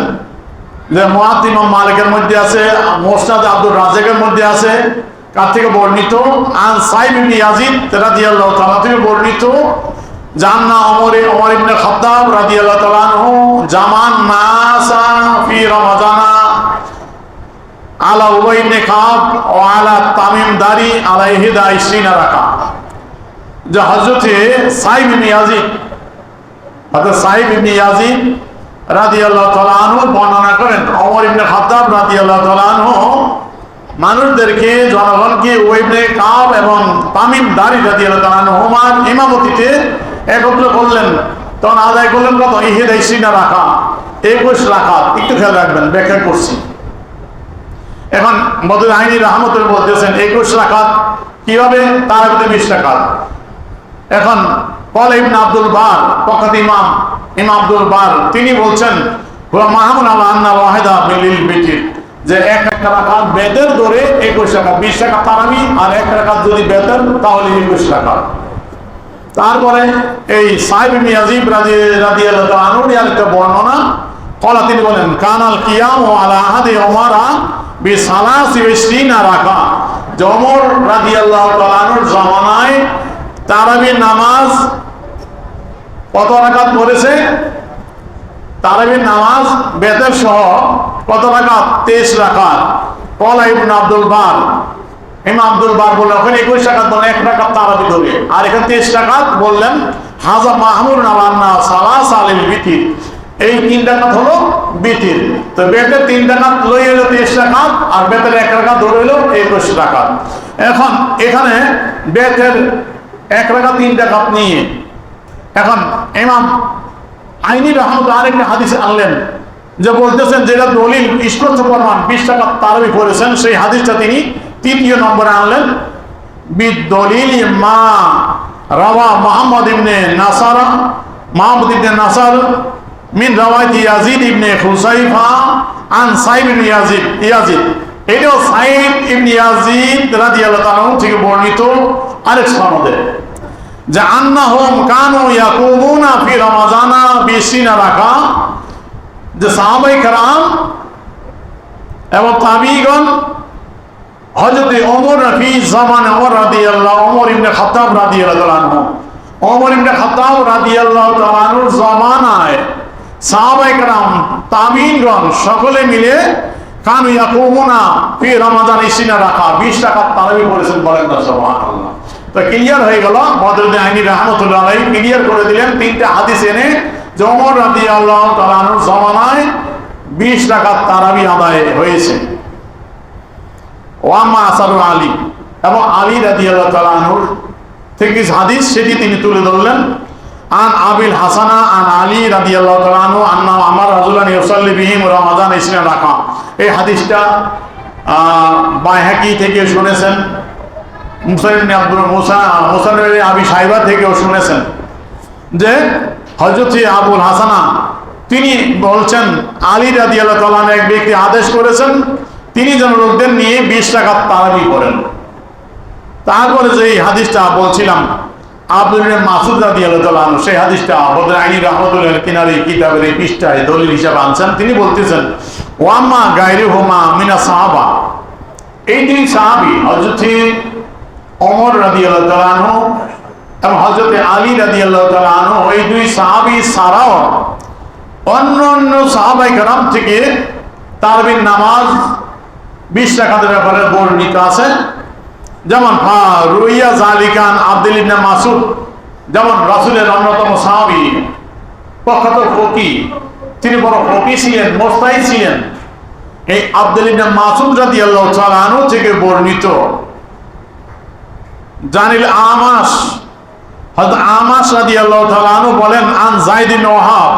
যে মুয়াত্ত ইমাম মালিকের মধ্যে আছে, মুসনাদ আব্দুর রাজ্জাকের মধ্যে আছে। কার থেকে বর্ণিত? আন সাইব ইবনে ইয়াজিদ রাদিয়াল্লাহু তাআলা থেকে বর্ণিত, জান্না ওমর ইবনে খাত্তাব রাদিয়াল্লাহু তাআলা আনহু জামান নাসা ফি রমাজানা আলা উবাই ইবনে কাব ও আলা তামিম দারি আলাইহি 20 রাকাত। যে হযরতে সাইব ইবনে ইয়াজিদ, সাইব ইবনে ইয়াজিদ রাদিয়াল্লাহু তাআলা আনহু বর্ণনা করেন, ওমর ইবনে খাত্তাব রাদিয়াল্লাহু তাআলা আনহু মানুষদেরকে, জনগণকে ইবনে কাব এবং তামিম দারি রাদিয়াল্লাহু তাআলা আনহুমার ইমামতিতে একত্র করলেন। তখন আদায় করলেন কত? 21 রাকাত, 21 রাকাত। একটু খেয়াল রাখবেন, ব্যাখ্যা করছি। এখন বদর আইনি রাহমাতুল্লাহ বলতেছেন 21 রাকাত কিভাবে? তার মধ্যে 20 রাকাত। এখন কল ইবনে আব্দুল বার, প্রখ্যাত ইমাম আব্দুল বার, তিনি বলছেন হুয়া মাহমুন আলা আন্না ওয়াহিদা বিল বিতির, যে এক রাকাত বেতের ধরে 21 রাকাত, 20 রাকাত তারাবি, আর 1 রাকাত যদি বেতের তাহলে 21 রাকাত। তারপরে এই সাইব ইবনে ইয়াজিদ রাদিয়াল্লাহু তাআলা আনহু এর একটা বর্ণনা, কলা তিনি বলেন কানাল কিয়াম আলা আহাদি ওমরা বি 23 রাকাত। যে ওমর রাদিয়াল্লাহু তাআলা আনহুর জামানায় তারাবির নামাজ কত রাকাত পড়েছে? তারাবির নামাজ বেতের সহ কত রাকাত? 23 রাকাত। কলা ইবনে আব্দুল বার, ইমাম আব্দুল বার বললেন ওখানে 21 রাকাত বলে 1 রাকাত তারাবি ধরে, আর এখানে 23 রাকাত বললেন হাযা মাহমুর আলা সালাস আলিল বিতির, এই 3 রাকাত হলো বিতির। তো বেতের 3 রাকাত লই হলো 23 রাকাত, আর বেতের 1 রাকাত ধরে হলো 21 রাকাত। এখন এখানে বেতের 1 রাকাত 3 রাকাত নিয়ে এখন ইমাম আইনি রাহমাতুল্লাহ আরেকটা হাদিস আনলেন, যে বলতেছেন যেটা দলিল স্পষ্ট প্রমাণ 20 রাকাত তারাবি পড়েছেন, সেই হাদিসটা তিনি 3 নম্বরে আনলেন। বিদলিল মা রাওয়া মুহাম্মদ ইবনে নাসার মিন রাওয়ায়াত ইয়াজিদ ইবনে হুসাইফা আন সাইব ইবনে ইয়াজিদ, এটাও সাইব ইবনে ইয়াজিদ রাদিয়াল্লাহু তাআলা থেকে বর্ণিত আরেক সনদে, যে আন্নাহুম কানু ইয়াকুমুনা ফি রমাজানা 20 রাকাত। যে সাহাবায়ে কেরাম এবং তাবিঈগণ হযরত ওমর ফি জামানে ওমর রাদিয়াল্লাহু, ওমর ইবনে খাত্তাব রাদিয়াল্লাহু তাআলা আনহু, ওমর ইবনে খাত্তাব রাদিয়াল্লাহু তাআলা আনহুর জামানায় সাহাবায়ে কেরাম তাবিঈগণ সকলে মিলে কানু ইয়াকুমুনা ফি রমাদান 20 রাকাত 20 রাকাত তারাবি পড়েছেন, বলেন না সুবহানাল্লাহ। তো ক্লিয়ার হয়ে গেল, বদরুদ্দিন আইনি রাহমাতুল্লাহ আলাইহি ক্লিয়ার করে দিলেন তিনটা হাদিস এনে যে ওমর রাদিয়াল্লাহু তাআলা আনহুর জামানায় 20 রাকাত তারাবি আদায় হয়েছে। ওয়াম্মা আসারু আলী, এবং আলী রাদিয়াল্লাহু তাআলা আনহুর থেকে হাদিস সেটি তিনি তুলে ধরলেন। আন আবিল হাসানা আন আলী রাদিয়াল্লাহু তাআলা আনহু আন্না আমার রাজুলান ইউসাল্লি বিহিম রমাদান 20 রাকাত। এই হাদিসটা বাইহাকি থেকে শুনেছেন, মুসানিদ আবি সাইবা থেকেও শুনেছেন যে হযরত আবুল হাসানা তিনি বলছেন আলী রাদিয়াল্লাহু তাআলা আনহু এক ব্যক্তি আদেশ করেছেন তিনি যেন লোকদের নিয়ে 20 রাকাত তারাবি করেন। তারপরে যে হাদিসটা বলছিলাম আব্দুল্লাহ মাসউদ রাদিয়াল্লাহু তাআলা আনহু, সেই হাদিসটা বদরুদ্দিন আইনি রাহমাতুল্লাহ কিনারে কিতাবের এই পৃষ্ঠায় দলিল হিসাবে আনছেন। তিনি বলতেছেন ওয়াম্মা গায়রুহুমা মিনা সাহাবা, এই দুই সাহাবী হযরত ওমর রাদিয়াল্লাহু তাআলা আনহু এবং হযরত আলী রাদিয়াল্লাহু তাআলা আনহু, এই দুই সাহাবী ছাড়াও অন্য সাহাবায়ে কেরাম থেকে তারাবির নামাজ 20 রাকাতের ব্যাপারে বর্ণিত আছে। যেমন রুইয়া জালিকান আব্দুল ইবনে মাসউদ, যেমন রাসূলের অন্যতম সাহাবী প্রখ্যাত ফকিহ, তিনি বড় ফকিহ ছিলেন, মুজতাহিদ ছিলেন, এই আব্দুল ইবনে মাসউদ রাদিয়াল্লাহু তাআলা আনহু থেকে বর্ণিত। জানিল আমাশ, হযরত আমাশ রাদিয়াল্লাহু তাআলা আনহু বলেন আন যায়েদ ইবনে ওয়াহাব,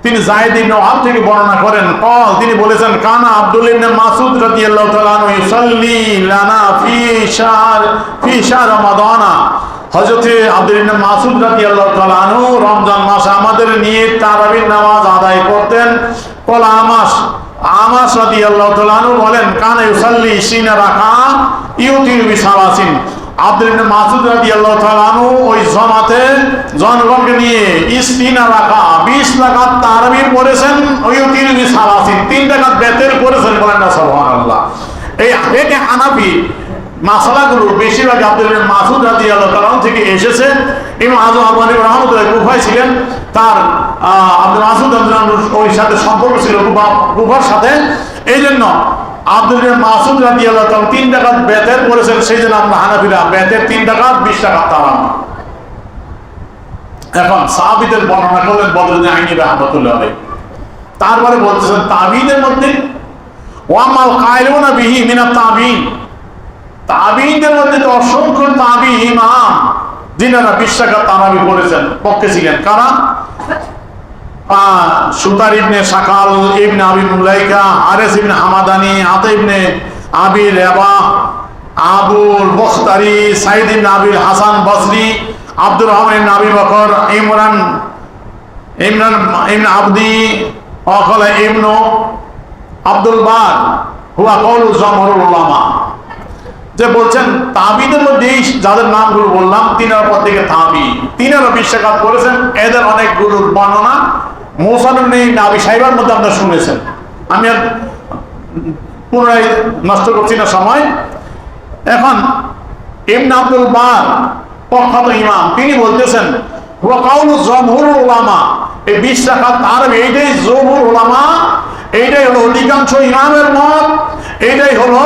তিনি যায়েদ ইবনে ওয়াহাব থেকে বর্ণনা করেন কল, তিনি বলেছেন কানা আব্দুল ইবনে মাসউদ রাদিয়াল্লাহু তাআলা আনহু ইউসাল্লি লানা ফি শাহর রমাদান। হযরত আব্দুল ইবনে মাসউদ রাদিয়াল্লাহু তাআলা আনহু রমজান মাসে আমাদের নিয়ে তারাবির নামাজ আদায় করতেন। কল আমাশ রাদিয়াল্লাহু তাআলা আনহু বলেন কানা ইউসাল্লি 20 রাকাত ইউতিরু বিসালাসিন। আব্দুল ইবনে মাসউদ রাদিয়াল্লাহু তাআলা আনহু ওই জামাতে জনগণকে নিয়ে 20 রাকাত 20 রাকাত তারাবি পড়েছেন, ওই ইউতিরু বিসালাসিন 3 রাকাত বেতের পড়েছেন, বলেন না সুবহানাল্লাহ। এই আগে হানাফি মাসালাগুলো বেশিরভাগ আব্দুল ইবনে মাসউদ রাদিয়াল্লাহু তাআলা থেকে এসেছে। ইমাম আযম আবু হানিফা রাহমাতুল্লাহ কুফায় ছিলেন, তার আব্দুল মাসউদ ওই সাথে সম্পর্ক ছিল কুফার সাথে, এই জন্য আব্দুল ইবনে মাসউদ রাদিয়াল্লাহু তাআলা 3 রাকাত বেতের পড়েছেন, সেই জন্য আমরা হানাফিরা বেতের 3 রাকাত 20 রাকাত তারাবি। এখন সাহাবীদের বর্ণনা করলেন বদরুদ্দিন আইনি রাহমাতুল্লাহ আলাইহি। তারপরে বলতেছেন তাবিঈদের মধ্যে ওয়ামাল কায়লুনা বিহি মিনাত তাবিঈন, তাবিঈদের মধ্যে তো অসংখ্য তাবিঈ ইমাম যিনারা 20 রাকাত তারাবি পড়েছেন পক্ষে ছিলেন। কারা? সুতার ইবনে শাকাল, ইবনে আবি মুলাইকা, হারিস ইবনে হামাদানি, আতা ইবনে আবি রাবাহ, আবুল বখতারি, সাইদ ইবনে আবিল হাসান বসরি, আব্দুর রহমান ইবনে আবি বকর, ইমরান ইবনে আবদি, ওয়াকালা ইবনে আব্দুল বার হুয়া কওলু জমহুরুল উলামা। যে বলছেন তাবিঈদের মধ্যে যাদের নামগুলো বললাম তিনার পর থেকে তাবিঈ, তিনারা 20 রাকাত করেছেন। এদের অনেকগুলো বর্ণনা মুসানিদ আবি সাইবার মধ্যে আপনারা শুনেছেন, আমি আর পুনরায় নষ্ট করছি না সময়। এখন ইবনে আব্দুল বার প্রখ্যাত ইমাম, তিনি বলতেছেন হুয়া কওলু জমহুরুল উলামা, এই 20 রাকাত তারাবি এইটাই জমহুর উলামা, এইটাই হলো অধিকাংশ ইমামের মত, এইটাই হলো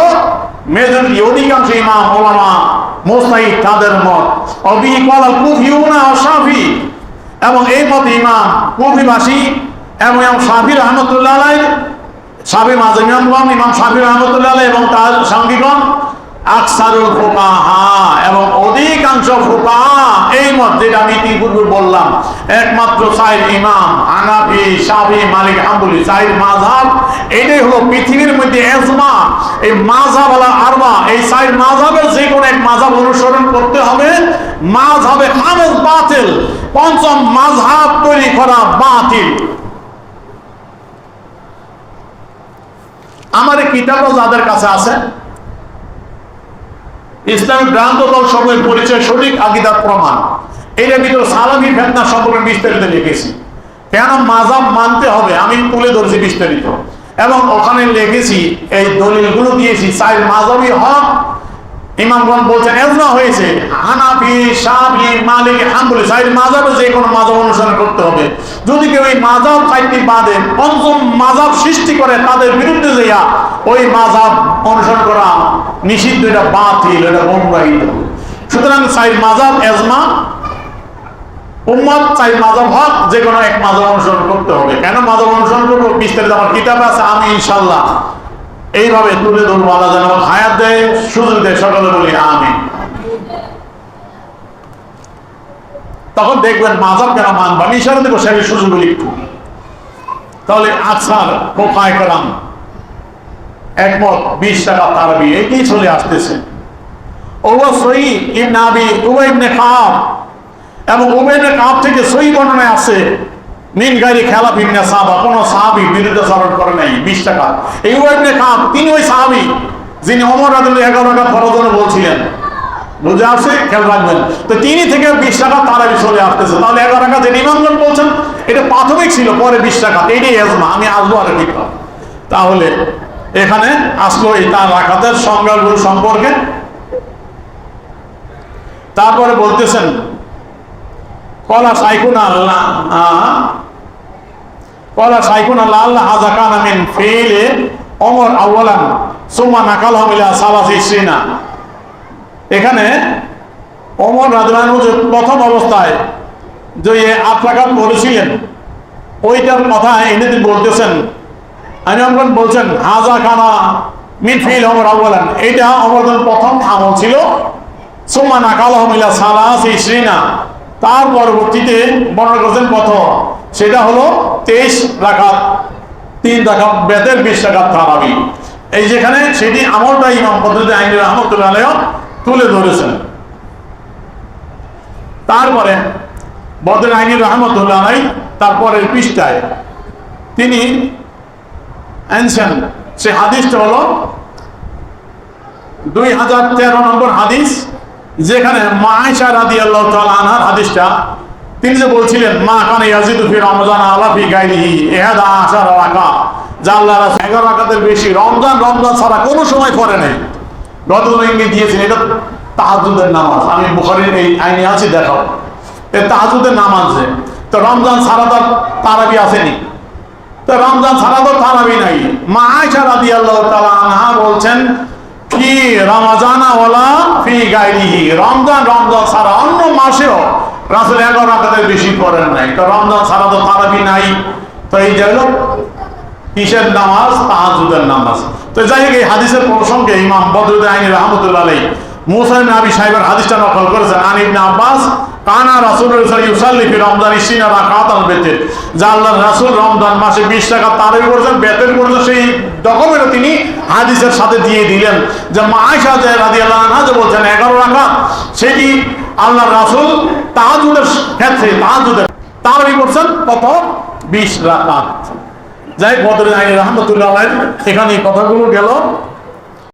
মেজরিটি অধিকাংশ ইমাম ওলামা মুজতাহিদ তাদের মত। অবি ক্বালাল কুফিয়ুনা ওয়া শাফি, এবং এই মত ইমাম কুফিবাসী এবং ইমাম শাফি রাহমাতুল্লাহ আলাইহি, শাফি মাযহাব ইমাম শাফি রাহমাতুল্লাহ আলাইহি এবং তার সঙ্গীগণ আকসারুল ফুকাহা, এবং অধিকাংশ ফুকাহা এই মত যেটা আমি ইতিপূর্বে বললাম, একমাত্র 4 ইমাম হানাফি, শাফি, মালিক, হাম্বলি 4 মাযহাব, এটাই হলো পৃথিবীর মধ্যে ইজমা। এই মাযহাব আলা আরবা, এই 4 মাযহাবের যে কোনো এক মাযহাব অনুসরণ করতে হবে, মাযহাবে খামেস বাতিল, পঞ্চম মাযহাব তৈরি করা বাতিল। আমার এই কিতাবও যাদের কাছে আছে, ইসলামিক গ্রন্থ দল সমূহের পরিচয়, সঠিক আকীদার প্রমাণ, এর ভিতরে সালাফি ফিতনা সম্পর্কে বিস্তারিত লিখেছি। কেন মাযহাব মানতে হবে আমি তুলে ধরেছি বিস্তারিত, এবং ওখানে লিখেছি এই দলিলগুলো দিয়েছি 4 মাযহাবই হক, ইমামগণ বলছেন এজমা হয়েছে হানাফি, শাফি, মালিকি, হাম্বলি চারটি মাযহাবে যে কোনো মাযহাব অনুসরণ করতে হবে। যদি কেউ এই মাযহাব চারটি বাদে পঞ্চম মাযহাব সৃষ্টি করে তাদের বিরুদ্ধে যাইয়া ওই মাযহাব অনুসরণ করা নিষিদ্ধ, এটা বাতিল, এটা গোমরাহি। সুতরাং চার মাযহাব এজমা, উম্মত চার মাযহাব হক, যে কোনো এক মাযহাব অনুসরণ করতে হবে। কেন মাযহাব অনুসরণ করবো বিস্তারিত আমার কিতাব আছে, আমি ইনশাআল্লাহ এইভাবে তুলে ধরবো। আল্লাহ যেন হায়াত দেয়, সুযোগ দেয়, সকলে বলি আমিন। তখন দেখবেন মাযহাব কেন মানবা, ইশারা দেবো সেই সুযোগ একটু। তাহলে আছার ফুকাহায়ে কেরাম একমত 20 টাকা তারাবি এটাই চলে আসতেছে। ওয়া সহিহ ইবনে আবি উবাই ইবনে কাব, এবং উবাই ইবনে কাব থেকে সহিহ বর্ণনায় আছে মিন গায়রি খেলাফি মিনাস সাহাবা, কোন সাহাবী বিরুদ্ধাচরণ করে নাই। 20 টাকা এই উবাই ইবনে কাব, তিনি ওই সাহাবী যিনি ওমর রাদিয়াল্লাহু 11 রাকাত ফরজ বলছিলেন। বুঝে আসছে? খেয়াল রাখবেন। তো তিনি থেকে 20 টাকা তারাবি চলে আসতেছে। তাহলে 11 রাকাত যে ইমামগণ বলছেন এটা প্রাথমিক ছিল, পরে 20 টাকা, এটাই এজমা। আমি আসবো আর ঠিক। তাহলে এখানে আসলো এই তার রাকাতের সংজ্ঞাগুলো সম্পর্কে। তারপরে বলতেছেন কলা সাইকুনা আল্লাহ হাযা কানা মিন ফিলে ওমর আউয়ালান সুম্মা নাকালাহু ইলা সালাসি ইসরিনা। এখানে ওমর রাদিয়াল্লাহু আনহু যে প্রথম অবস্থায় যে 8 রাকাত পড়েছিলেন ওইটার কথা এনে বলতেছেন। ইমামগণ বলছেন হাযা কানা মিন ফিল ওমর আউয়ালান, এটা ওমরের প্রথম আমল ছিল। সুম্মা নাকালাহু ইলা সালাসি ইসরিনা, তার পরবর্তীতে বর্ণনা করেছেন কত, সেটা হলো 23 রাকাত, 3 রাকাত বেতের 20 রাকাত তারাবি। এই যেখানে সেটি আমলটা ইমাম বদরুদ্দিন আইনি রাহমাতুল্লাহ আলাইহি তুলে ধরেছেন। তারপরে বদরুদ্দিন আইনি রাহমাতুল্লাহ আলাইহি তারপরের পৃষ্ঠায় তিনি আনছেন সে হাদিসটা হলো 2013 নম্বর হাদিস, যেখানে মা আয়েশা রাদিয়াল্লাহু তাআলা আনহার হাদিসটা। তিনি যে বলছিলেন মা কানা ইয়াজিদু ফি রমজান আলা ফি গায়রিহি 11 রাকাত, যা আল্লাহ রাসূল 11 রাকাতের বেশি রমজান ছাড়া কোনো সময় পড়ে নাই। গতদিন ইঙ্গিত দিয়েছেন এটা তাহাজ্জুদের নামাজ। আমি বুখারীর এই আইনে আছে, দেখাও এই তাহাজ্জুদের নামাজ। যে তো রমজান ছাড়া তো তারাবি আসেনি, তো রমজান ছাড়া তো তারাবি নাই। মা আয়েশা রাদিয়াল্লাহু তাআলা আনহা বলছেন কি রমজানা ওয়ালা ফি গায়রিহি, রমজান ছাড়া অন্য মাসেও রাসূল 11 রাকাতের বেশি পড়েন নাই। তো রমজান ছাড়া তো তারাবি নাই, তো এই যে কিসের নামাজ? তাহাজ্জুদের নামাজ। তো যাই হোক এই হাদিসের প্রসঙ্গে ইমাম বদরুদ্দিন আইনি রাহমাতুল্লাহ আলাইহি মুসা ইবনে আবি শাইবার হাদিসটা নকল করেছেন। আন ইবনে আব্বাস কানা রাসূলুল্লাহ সাল্লাল্লাহু আলাইহি ওয়াসাল্লাম ফি রমজান 20 রাকাতাল বেতের, যা আল্লাহর রাসূল রমজান মাসে 20 রাকাত তারাবি করেছেন, বেতের করেছেন। সেই ডকুমেন্টও তিনি হাদিসের সাথে দিয়ে দিলেন যে মা আয়েশা রাদিয়াল্লাহু আনহা যে বলছেন 11 রাকাত, সেটি আল্লাহর রাসূল তাহাজ্জুদের ক্ষেত্রে তারাবি করছেন কত? 20 রাকাত। যাই বদরুদ্দিন আইনি রাহমাতুল্লাহ আলাইহি এখানে এই কথাগুলো গেল।